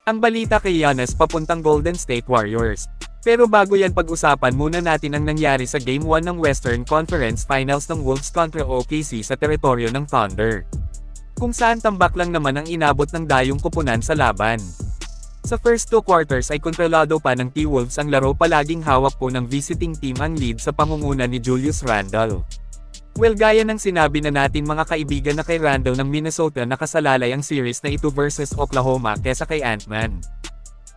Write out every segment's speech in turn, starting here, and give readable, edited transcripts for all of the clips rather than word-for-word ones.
Ang balita kay Giannis papuntang Golden State Warriors. Pero bago yan pag-usapan muna natin ang nangyari sa Game 1 ng Western Conference Finals ng Wolves kontra OKC sa teritoryo ng Thunder. Kung saan tambak lang naman ang inabot ng dayong kupunan sa laban. Sa first 2 quarters ay kontrolado pa ng T-Wolves ang laro, palaging hawak po ng visiting team ang lead sa pangunguna ni Julius Randle. Well, gaya ng sinabi na natin mga kaibigan, na kay Randle ng Minnesota nakasalalay ang series na ito versus Oklahoma kesa kay Ant-Man.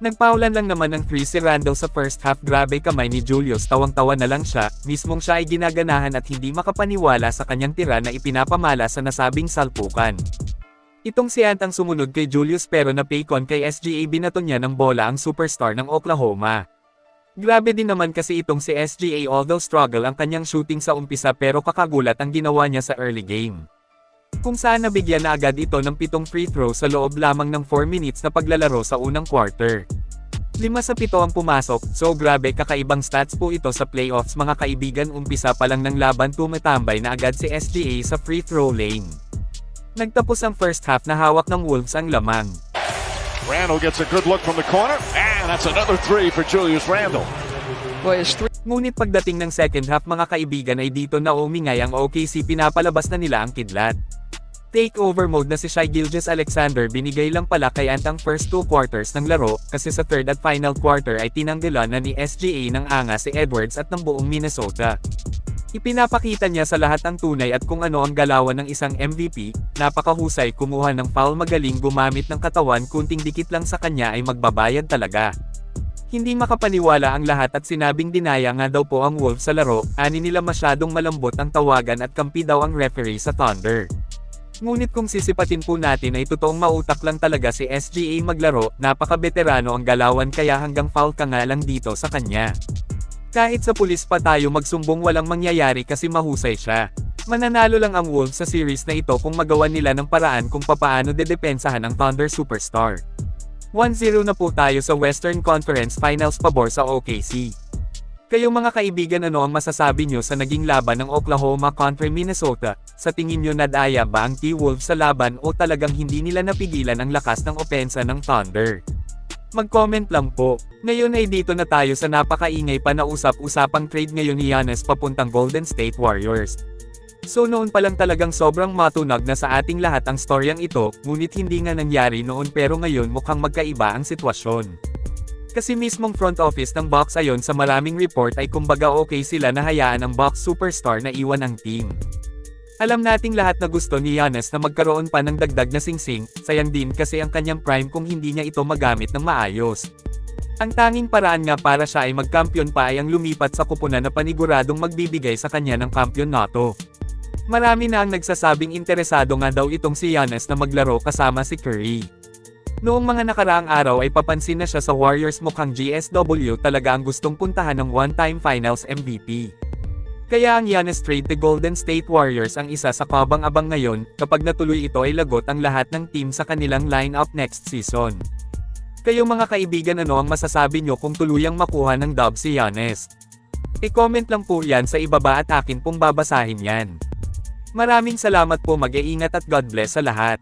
Nagpaulan lang naman ng 3 si Randle sa first half, grabe kamay ni Julius, tawang-tawa na lang siya, mismong siya ay ginaganahan at hindi makapaniwala sa kanyang tira na ipinapamala sa nasabing salpukan. Itong si Ant ang sumunod kay Julius pero napikon kay SGA, binaton niya ng bola ang superstar ng Oklahoma. Grabe din naman kasi itong si SGA, although struggle ang kanyang shooting sa umpisa pero kakagulat ang ginawa niya sa early game. Kung saan nabigyan na agad ito ng 7 free throw sa loob lamang ng 4 minutes na paglalaro sa unang quarter. 5 sa 7 ang pumasok, so grabe kakaibang stats po ito sa playoffs mga kaibigan. Umpisa pa lang ng laban tumatambay na agad si SGA sa free throw lane. Nagtapos ang first half na hawak ng Wolves ang lamang. Randle gets a good look from the corner, and that's another 3 for Julius Randle. Ngunit pagdating ng second half mga kaibigan ay dito na umingay ang OKC, pinapalabas na nila ang kidlat. Takeover mode na si Shai Gilgeous-Alexander, binigay lang pala kay Ant ang first 2 quarters ng laro, kasi sa third at final quarter ay tinanggalan na ni SGA ng angas si Edwards at ng buong Minnesota. Ipinapakita niya sa lahat ang tunay at kung ano ang galawan ng isang MVP, napakahusay kumuha ng foul, magaling gumamit ng katawan, kunting dikit lang sa kanya ay magbabayad talaga. Hindi makapaniwala ang lahat at sinabing dinaya nga daw po ang Wolves sa laro, ani nila masyadong malambot ang tawagan at kampi daw ang referee sa Thunder. Ngunit kung sisipatin po natin ay totoong mautak lang talaga si SGA maglaro, napaka-veterano ang galawan kaya hanggang foul ka nga lang dito sa kanya. Kahit sa pulis pa tayo magsumbong walang mangyayari kasi mahusay siya. Mananalo lang ang Wolves sa series na ito kung magawan nila ng paraan kung papaano dedepensahan ang Thunder superstar. 1-0 na po tayo sa Western Conference Finals pabor sa OKC. Kayong mga kaibigan, ano ang masasabi nyo sa naging laban ng Oklahoma kontra Minnesota? Sa tingin nyo nadaya ba ang T-Wolves sa laban o talagang hindi nila napigilan ang lakas ng opensa ng Thunder? Mag-comment lang po. Ngayon ay dito na tayo sa napakaingay pa na usap-usapang trade ngayon ni Giannis papuntang Golden State Warriors. So noon pa lang talagang sobrang matunag na sa ating lahat ang storyang ito, ngunit hindi nga nangyari noon, pero ngayon mukhang magkaiba ang sitwasyon. Kasi mismong front office ng Bucks ayon sa maraming report ay kumbaga okay sila na hayaan ang Bucks superstar na iwan ang team. Alam nating lahat na gusto ni Giannis na magkaroon pa ng dagdag na singsing, sayang din kasi ang kanyang prime kung hindi niya ito magamit ng maayos. Ang tanging paraan nga para siya ay magkampiyon pa ay ang lumipat sa kupunan na paniguradong magbibigay sa kanya ng kampyonato. Marami na ang nagsasabing interesado nga daw itong si Giannis na maglaro kasama si Curry. Noong mga nakaraang araw ay papansin na siya sa Warriors, mukhang GSW talaga ang gustong puntahan ng one-time Finals MVP. Kaya ang Giannis trade to Golden State Warriors ang isa sa kabang-abang ngayon, kapag natuloy ito ay lagot ang lahat ng team sa kanilang lineup next season. Kayong mga kaibigan, ano ang masasabi nyo kung tuluyang makuha ng dub si Giannis? I-comment lang po yan sa ibaba at akin pong babasahin yan. Maraming salamat po, mag-iingat at God bless sa lahat.